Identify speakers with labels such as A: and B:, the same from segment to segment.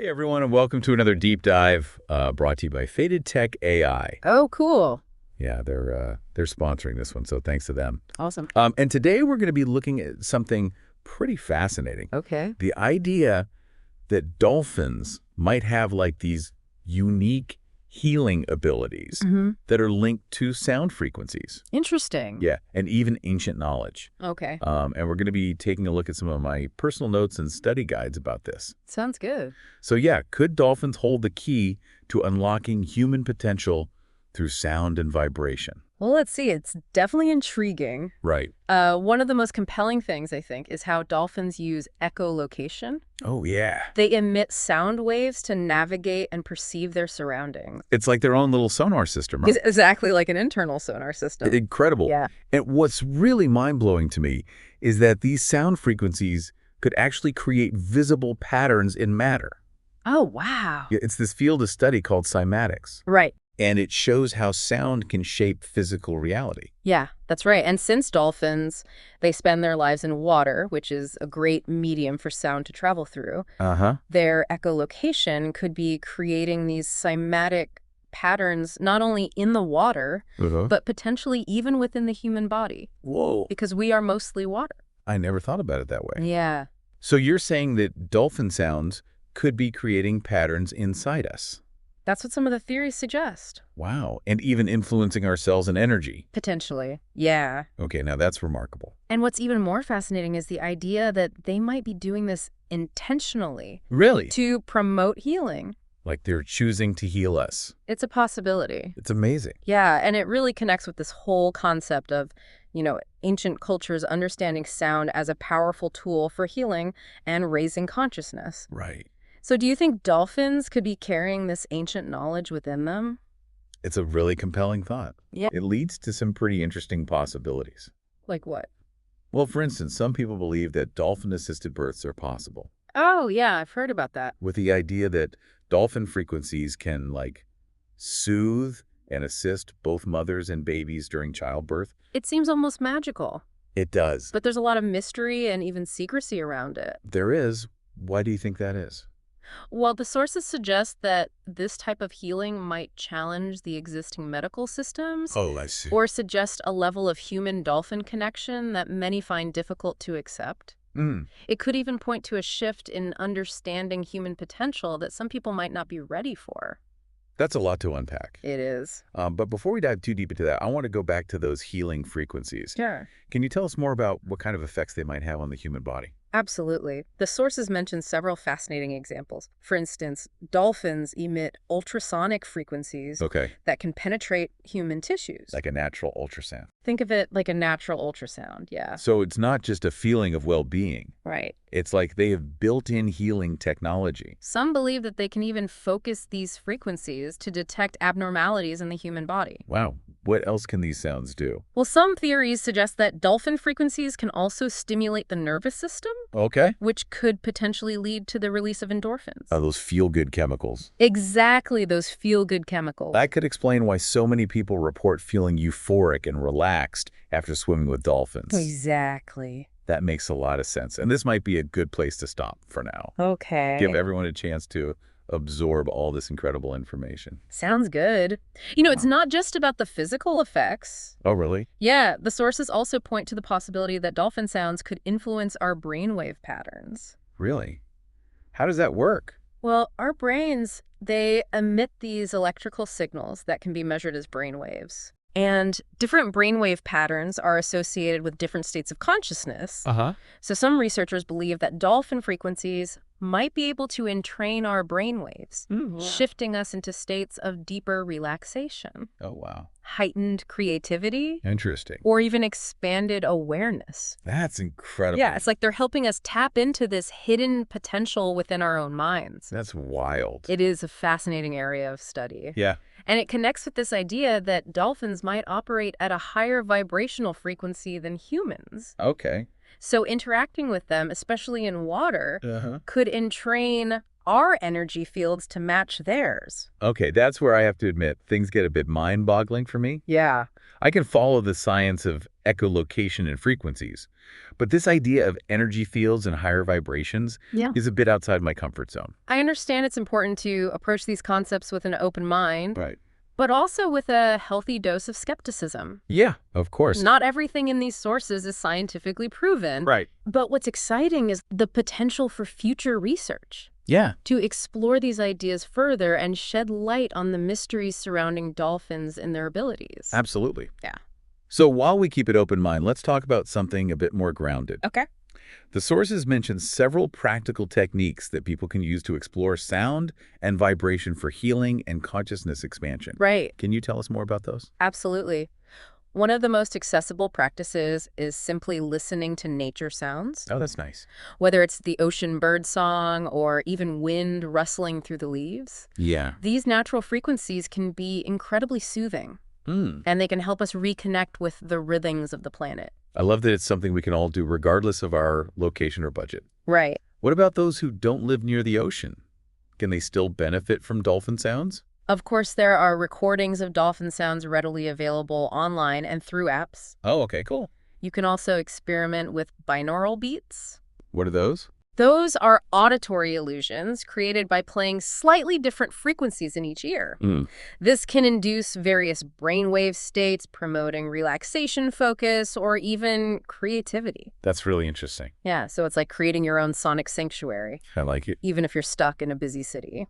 A: Hey everyone, and welcome to another deep dive brought to you by FadedTech AI.
B: Oh, cool.
A: Yeah, they're sponsoring this one, so thanks to them.
B: Awesome.
A: And today we're going to be looking at something pretty fascinating.
B: Okay.
A: The idea that dolphins might have like these unique healing abilities that are linked to sound frequencies.
B: Interesting.
A: Yeah, and even ancient knowledge.
B: Okay.
A: And we're going to be taking a look at some of my personal notes and study guides about this.
B: Sounds good.
A: So yeah, could dolphins hold the key to unlocking human potential through sound and vibration?
B: Well, let's see. It's definitely intriguing.
A: Right.
B: One of the most compelling things, I think, is how dolphins use echolocation.
A: Oh, yeah.
B: They emit sound waves to navigate and perceive their surroundings.
A: It's like their own little sonar system, right?
B: It's exactly like an internal sonar system.
A: Incredible.
B: Yeah.
A: And what's really mind-blowing to me is that these sound frequencies could actually create visible patterns in matter.
B: Oh, wow.
A: Yeah, it's this field of study called cymatics.
B: Right.
A: And it shows how sound can shape physical reality.
B: Yeah, that's right. And since dolphins, they spend their lives in water, which is a great medium for sound to travel through, their echolocation could be creating these cymatic patterns not only in the water, but potentially even within the human body.
A: Whoa.
B: Because we are mostly water.
A: I never thought about it that way.
B: Yeah.
A: So you're saying that dolphin sounds could be creating patterns inside us?
B: That's what some of the theories suggest.
A: Wow. And even influencing our cells and energy.
B: Potentially. Yeah.
A: Okay, now that's remarkable.
B: And what's even more fascinating is the idea that they might be doing this intentionally.
A: Really?
B: To promote healing.
A: Like they're choosing to heal us.
B: It's a possibility.
A: It's amazing.
B: Yeah, and it really connects with this whole concept of, ancient cultures understanding sound as a powerful tool for healing and raising consciousness.
A: Right.
B: So do you think dolphins could be carrying this ancient knowledge within them?
A: It's a really compelling thought.
B: Yeah.
A: It leads to some pretty interesting possibilities.
B: Like what?
A: Well, for instance, some people believe that dolphin-assisted births are possible,
B: Oh, yeah, I've heard about that.
A: with the idea that dolphin frequencies can, like, soothe and assist both mothers and babies during childbirth.
B: It seems almost magical,
A: It does.
B: but there's a lot of mystery and even secrecy around it.
A: There is. Why do you think that is?
B: Well, the sources suggest that this type of healing might challenge the existing medical systems
A: Oh, I see.
B: or suggest a level of human-dolphin connection that many find difficult to accept. It could even point to a shift in understanding human potential that some people might not be ready for.
A: That's a lot to unpack.
B: It is.
A: But before we dive too deep into that, I want to go back to those healing frequencies.
B: Sure.
A: Can you tell us more about what kind of effects they might have on the human body?
B: Absolutely. The sources mention several fascinating examples. For instance, dolphins emit ultrasonic frequencies
A: Okay.
B: that can penetrate human tissues.
A: Like a natural ultrasound.
B: Think of it like a natural ultrasound, yeah.
A: So it's not just a feeling of well-being.
B: Right.
A: It's like they have built-in healing technology.
B: Some believe that they can even focus these frequencies to detect abnormalities in the human body.
A: Wow. What else can these sounds do?
B: Well, some theories suggest that dolphin frequencies can also stimulate the nervous system,
A: Okay.
B: which could potentially lead to the release of endorphins.
A: Those feel-good chemicals.
B: Exactly, those feel-good chemicals.
A: That could explain why so many people report feeling euphoric and relaxed after swimming with dolphins.
B: Exactly.
A: That makes a lot of sense. And this might be a good place to stop for now.
B: Okay.
A: Give everyone a chance to absorb all this incredible information.
B: Sounds good. It's not just about the physical effects.
A: Oh, really?
B: Yeah, the sources also point to the possibility that dolphin sounds could influence our brainwave patterns.
A: Really? How does that work?
B: Well, our brains, they emit these electrical signals that can be measured as brainwaves. And different brainwave patterns are associated with different states of consciousness. So some researchers believe that dolphin frequencies might be able to entrain our brainwaves, shifting us into states of deeper relaxation,
A: Oh, wow.
B: heightened creativity,
A: Interesting.
B: or even expanded awareness.
A: That's incredible.
B: Yeah, it's like they're helping us tap into this hidden potential within our own minds.
A: That's wild.
B: It is a fascinating area of study.
A: Yeah.
B: And it connects with this idea that dolphins might operate at a higher vibrational frequency than humans.
A: Okay.
B: So interacting with them, especially in water, could entrain our energy fields to match theirs.
A: Okay, that's where I have to admit things get a bit mind-boggling for me.
B: Yeah.
A: I can follow the science of echolocation and frequencies. But this idea of energy fields and higher vibrations
B: Yeah.
A: is a bit outside my comfort zone.
B: I understand it's important to approach these concepts with an open mind,
A: Right.
B: but also with a healthy dose of skepticism.
A: Yeah, of course.
B: Not everything in these sources is scientifically proven.
A: Right.
B: But what's exciting is the potential for future research
A: Yeah.
B: to explore these ideas further and shed light on the mysteries surrounding dolphins and their abilities.
A: Absolutely.
B: Yeah.
A: So while we keep it open mind, let's talk about something a bit more grounded.
B: Okay.
A: The sources mention several practical techniques that people can use to explore sound and vibration for healing and consciousness expansion.
B: Right.
A: Can you tell us more about those?
B: Absolutely. One of the most accessible practices is simply listening to nature sounds,
A: Oh, that's nice.
B: whether it's the ocean bird song or even wind rustling through the leaves.
A: Yeah.
B: These natural frequencies can be incredibly soothing, and they can help us reconnect with the rhythms of the planet.
A: I love that it's something we can all do regardless of our location or budget.
B: Right.
A: What about those who don't live near the ocean? Can they still benefit from dolphin sounds?
B: Of course, there are recordings of dolphin sounds readily available online and through apps.
A: Oh, okay, cool.
B: You can also experiment with binaural beats.
A: What are those?
B: Those are auditory illusions created by playing slightly different frequencies in each ear. This can induce various brainwave states, promoting relaxation, focus, or even creativity.
A: That's really interesting.
B: Yeah, so it's like creating your own sonic sanctuary,
A: I like it.
B: even if you're stuck in a busy city.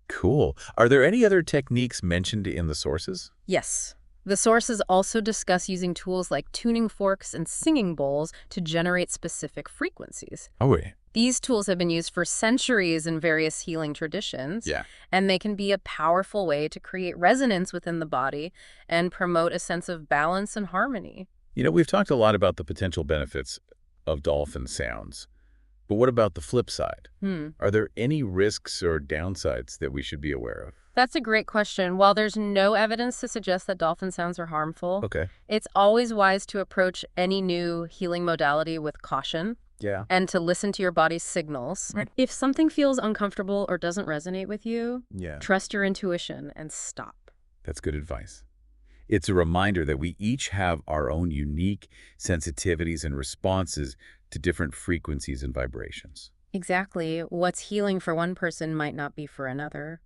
A: Cool. Are there any other techniques mentioned in the sources?
B: Yes. The sources also discuss using tools like tuning forks and singing bowls to generate specific frequencies.
A: Oh, wait.
B: These tools have been used for centuries in various healing traditions.
A: Yeah.
B: And they can be a powerful way to create resonance within the body and promote a sense of balance and harmony.
A: You know, we've talked a lot about the potential benefits of dolphin sounds. But what about the flip side? Are there any risks or downsides that we should be aware of?
B: That's a great question. While there's no evidence to suggest that dolphin sounds are harmful,
A: Okay.
B: it's always wise to approach any new healing modality with caution.
A: Yeah.
B: And to listen to your body's signals.
A: Right.
B: If something feels uncomfortable or doesn't resonate with you,
A: Yeah.
B: trust your intuition and stop.
A: That's good advice. It's a reminder that we each have our own unique sensitivities and responses to different frequencies and vibrations.
B: Exactly. What's healing for one person might not be for another.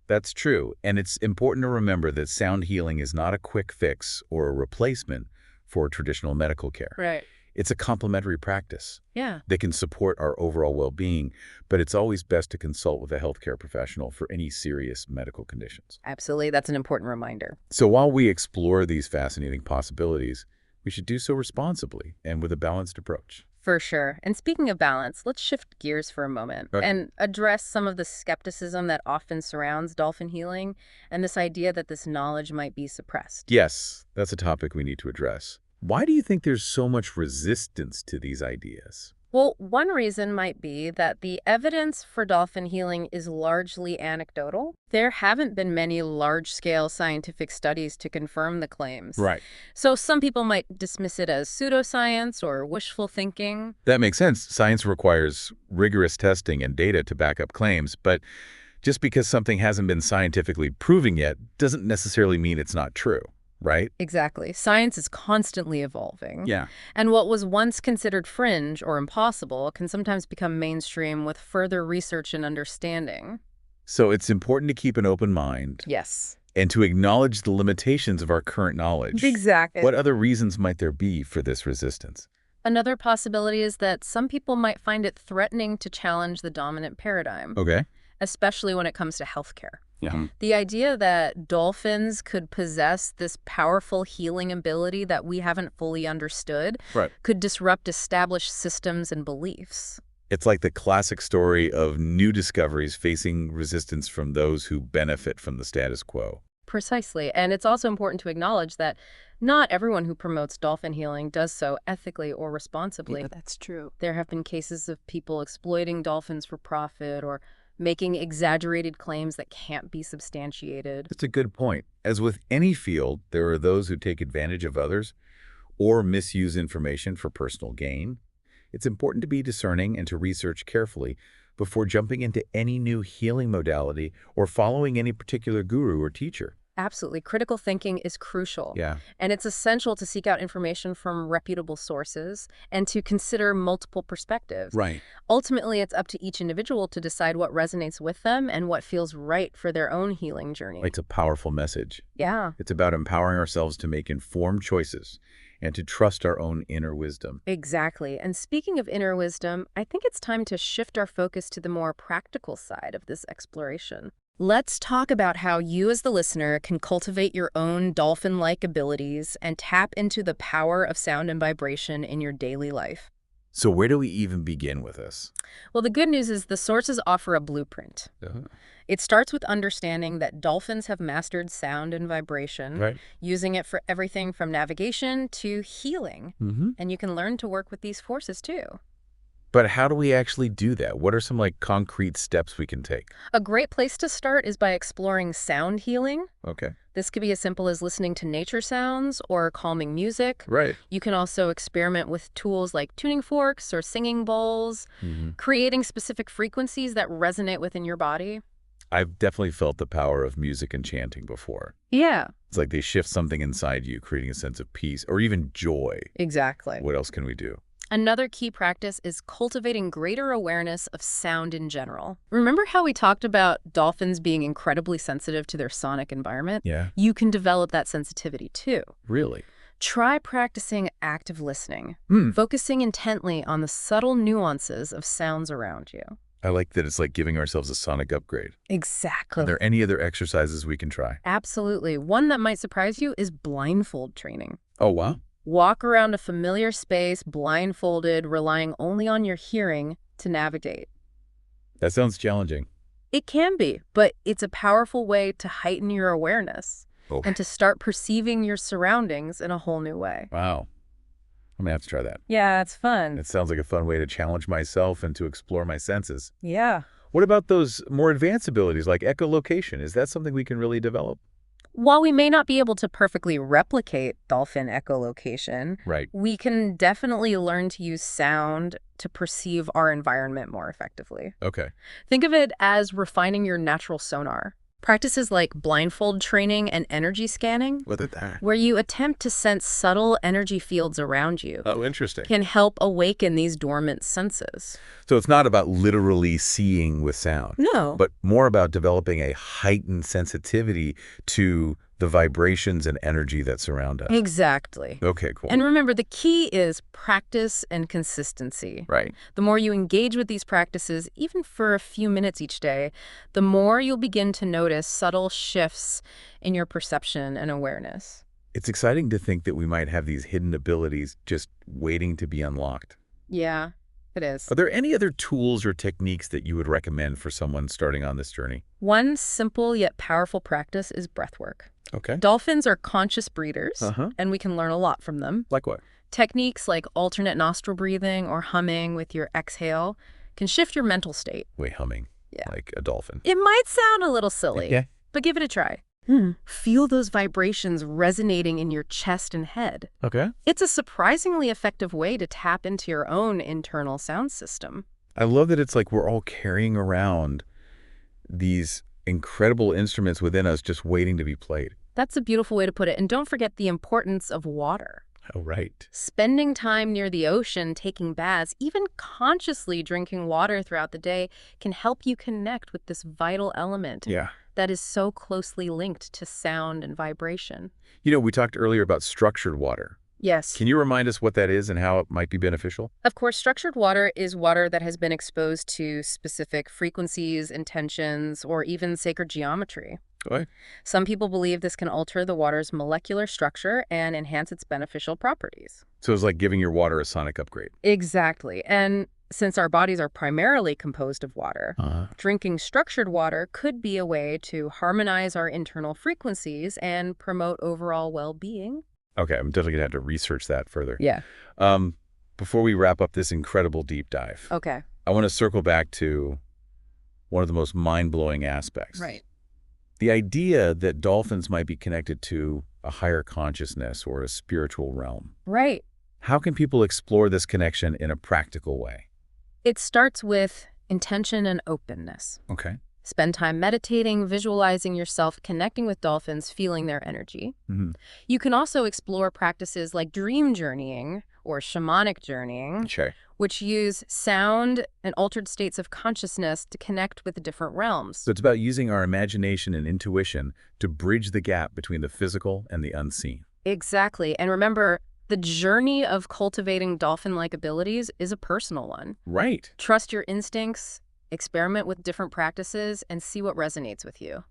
A: That's true, and it's important to remember that sound healing is not a quick fix or a replacement for traditional medical care.
B: Right.
A: It's a complementary practice.
B: Yeah.
A: They can support our overall well-being, but it's always best to consult with a healthcare professional for any serious medical conditions.
B: Absolutely. That's an important reminder.
A: So while we explore these fascinating possibilities, we should do so responsibly and with a balanced approach.
B: For sure. And speaking of balance, let's shift gears for a moment and address some of the skepticism that often surrounds dolphin healing and this idea that this knowledge might be suppressed.
A: Yes, that's a topic we need to address. Why do you think there's so much resistance to these ideas?
B: Well, one reason might be that the evidence for dolphin healing is largely anecdotal. There haven't been many large-scale scientific studies to confirm the claims.
A: Right.
B: So some people might dismiss it as pseudoscience or wishful thinking.
A: That makes sense. Science requires rigorous testing and data to back up claims, but just because something hasn't been scientifically proven yet doesn't necessarily mean it's not true, right?
B: Exactly. Science is constantly evolving.
A: Yeah.
B: And what was once considered fringe or impossible can sometimes become mainstream with further research and understanding.
A: So it's important to keep an open mind.
B: Yes.
A: And to acknowledge the limitations of our current knowledge.
B: Exactly.
A: What other reasons might there be for this resistance?
B: Another possibility is that some people might find it threatening to challenge the dominant paradigm,
A: Okay.
B: especially when it comes to healthcare.
A: Yeah.
B: The idea that dolphins could possess this powerful healing ability that we haven't fully understood could disrupt established systems and beliefs.
A: It's like the classic story of new discoveries facing resistance from those who benefit from the status quo.
B: Precisely. And it's also important to acknowledge that not everyone who promotes dolphin healing does so ethically or responsibly.
C: Yeah, that's true.
B: There have been cases of people exploiting dolphins for profit or making exaggerated claims that can't be substantiated.
A: That's a good point. As with any field, there are those who take advantage of others or misuse information for personal gain. It's important to be discerning and to research carefully before jumping into any new healing modality or following any particular guru or teacher.
B: Absolutely. Critical thinking is crucial.
A: Yeah.
B: And it's essential to seek out information from reputable sources and to consider multiple perspectives.
A: Right.
B: Ultimately, it's up to each individual to decide what resonates with them and what feels right for their own healing journey.
A: It's a powerful message.
B: Yeah.
A: It's about empowering ourselves to make informed choices and to trust our own inner wisdom.
B: Exactly. And speaking of inner wisdom, I think it's time to shift our focus to the more practical side of this exploration. Let's talk about how you as the listener can cultivate your own dolphin-like abilities and tap into the power of sound and vibration in your daily life.
A: So where do we even begin with this?
B: Well, the good news is the sources offer a blueprint. It starts with understanding that dolphins have mastered sound and vibration,
A: Right.
B: using it for everything from navigation to healing. And you can learn to work with these forces too.
A: But how do we actually do that? What are some concrete steps we can take?
B: A great place to start is by exploring sound healing.
A: Okay.
B: This could be as simple as listening to nature sounds or calming music.
A: Right.
B: You can also experiment with tools like tuning forks or singing bowls, creating specific frequencies that resonate within your body.
A: I've definitely felt the power of music and chanting before.
B: Yeah.
A: It's like they shift something inside you, creating a sense of peace or even joy.
B: Exactly.
A: What else can we do?
B: Another key practice is cultivating greater awareness of sound in general. Remember how we talked about dolphins being incredibly sensitive to their sonic environment?
A: Yeah.
B: You can develop that sensitivity too.
A: Really?
B: Try practicing active listening, focusing intently on the subtle nuances of sounds around you.
A: I like that it's like giving ourselves a sonic upgrade.
B: Exactly.
A: Are there any other exercises we can try?
B: Absolutely. One that might surprise you is blindfold training.
A: Oh, wow.
B: Walk around a familiar space blindfolded, relying only on your hearing to navigate.
A: That sounds challenging.
B: It can be, but it's a powerful way to heighten your awareness and to start perceiving your surroundings in a whole new way.
A: Wow. I'm going to have to try that.
B: Yeah, it's fun.
A: It sounds like a fun way to challenge myself and to explore my senses.
B: Yeah.
A: What about those more advanced abilities like echolocation? Is that something we can really develop?
B: While we may not be able to perfectly replicate dolphin echolocation,
A: Right.
B: we can definitely learn to use sound to perceive our environment more effectively.
A: Okay.
B: Think of it as refining your natural sonar. Practices like blindfold training and energy scanning,
A: What is that?
B: where you attempt to sense subtle energy fields around you,
A: Oh, interesting.
B: can help awaken these dormant senses.
A: So it's not about literally seeing with sound,
B: No.
A: but more about developing a heightened sensitivity to the vibrations and energy that surround us.
B: Exactly.
A: Okay, cool.
B: And remember, the key is practice and consistency.
A: Right.
B: The more you engage with these practices, even for a few minutes each day, the more you'll begin to notice subtle shifts in your perception and awareness.
A: It's exciting to think that we might have these hidden abilities just waiting to be unlocked.
B: Yeah, it is.
A: Are there any other tools or techniques that you would recommend for someone starting on this journey?
B: One simple yet powerful practice is breathwork.
A: Okay.
B: Dolphins are conscious breathers, and we can learn a lot from them.
A: Like what?
B: Techniques like alternate nostril breathing or humming with your exhale can shift your mental state.
A: Wait, humming.
B: Yeah.
A: Like a dolphin.
B: It might sound a little silly,
A: Yeah.
B: but give it a try. Feel those vibrations resonating in your chest and head.
A: Okay.
B: It's a surprisingly effective way to tap into your own internal sound system.
A: I love that it's like we're all carrying around these incredible instruments within us just waiting to be played.
B: That's a beautiful way to put it. And don't forget the importance of water.
A: Oh, right.
B: Spending time near the ocean, taking baths, even consciously drinking water throughout the day can help you connect with this vital element
A: Yeah.
B: that is so closely linked to sound and vibration.
A: You know, we talked earlier about structured water.
B: Yes.
A: Can you remind us what that is and how it might be beneficial?
B: Of course, structured water is water that has been exposed to specific frequencies, intentions, or even sacred geometry.
A: Okay.
B: Some people believe this can alter the water's molecular structure and enhance its beneficial properties.
A: So it's like giving your water a sonic upgrade.
B: Exactly. And since our bodies are primarily composed of water, drinking structured water could be a way to harmonize our internal frequencies and promote overall well-being.
A: Okay, I'm definitely going to have to research that further.
B: Yeah.
A: Before we wrap up this incredible deep dive,
B: Okay.
A: I want to circle back to one of the most mind-blowing aspects.
B: Right.
A: The idea that dolphins might be connected to a higher consciousness or a spiritual realm.
B: Right.
A: How can people explore this connection in a practical way?
B: It starts with intention and openness.
A: Okay.
B: Spend time meditating, visualizing yourself connecting with dolphins, feeling their energy. You can also explore practices like dream journeying or shamanic journeying,
A: Sure.
B: which use sound and altered states of consciousness to connect with the different realms.
A: So it's about using our imagination and intuition to bridge the gap between the physical and the unseen.
B: Exactly. And remember, the journey of cultivating dolphin-like abilities is a personal one.
A: Right.
B: Trust your instincts, experiment with different practices, and see what resonates with you.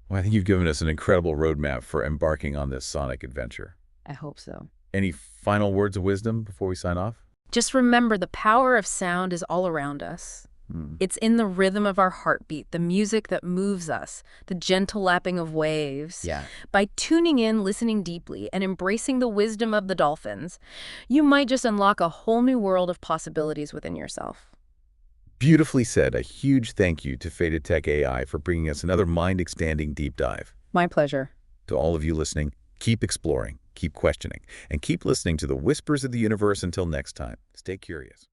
A: Well, I think you've given us an incredible roadmap for embarking on this sonic adventure.
B: I hope so.
A: Any final words of wisdom before we sign off?
B: Just remember, the power of sound is all around us. It's in the rhythm of our heartbeat, the music that moves us, the gentle lapping of waves.
A: Yeah.
B: By tuning in, listening deeply, and embracing the wisdom of the dolphins, you might just unlock a whole new world of possibilities within yourself.
A: Beautifully said. A huge thank you to FadedTech AI for bringing us another mind-expanding deep dive.
B: My pleasure.
A: To all of you listening, keep exploring, keep questioning, and keep listening to the whispers of the universe. Until next time, stay curious.